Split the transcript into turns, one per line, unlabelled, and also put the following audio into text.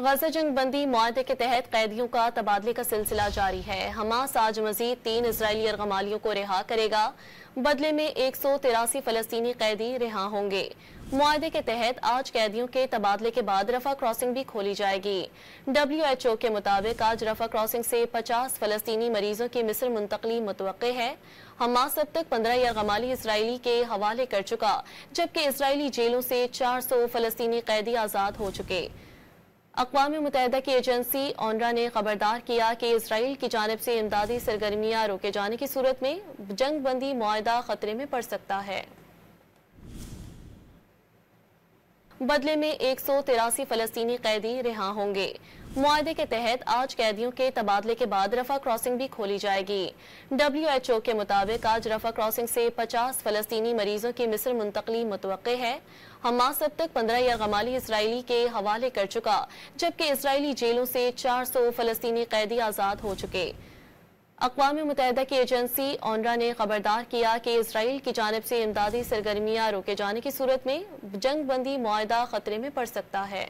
غزہ جنگ بندی معاہدے کے تحت قیدیوں کا تبادلے کا سلسلہ جاری ہے۔ حماس آج مزید 3 اسرائیلی ارغمالیوں کو رہا کرے گا، بدلے میں 183 فلسطینی قیدی رہا ہوں گے۔ معاہدے کے تحت آج قیدیوں کے تبادلے کے بعد رفح کراسنگ بھی کھولی جائے گی۔ WHO کے مطابق آج رفح کراسنگ سے 50 فلسطینی مریضوں کی مصر منتقلی متوقع ہے۔ حماس اب تک 15 ارغمالی اسرائیلی کے حوالے کر چکا، جبکہ اسرائیلی جیلوں سے 400 فلسطینی قیدی آزاد ہو چکے۔ اقوام متحدہ کی ایجنسی اونروا نے خبردار کیا کہ اسرائیل کی جانب سے امدادی سرگرمیاں روکے جانے کی صورت میں جنگ بندی معاہدہ خطرے میں پڑ سکتا ہے۔ بدلے میں 183 فلسطینی قیدی رہا ہوں گے۔ معاہدے کے تحت آج قیدیوں کے تبادلے کے بعد رفح کراسنگ بھی کھولی جائے گی۔ WHO کے مطابق آج رفح کراسنگ سے 50 فلسطینی مریضوں کی مصر منتقلی متوقع ہے۔ حماس اب تک 15 ارغمالی اسرائیلی کے حوالے کر چکا، جبکہ اسرائیلی جیلوں سے 400 فلسطینی قیدی آزاد ہو چکے۔ اقوام متحدہ کی ایجنسی اونروا نے خبردار کیا کہ اسرائیل کی جانب سے امدادی سرگرمیاں روکے جانے کی صورت میں جنگ بندی معاہدہ خطرے میں پڑ سکتا ہے۔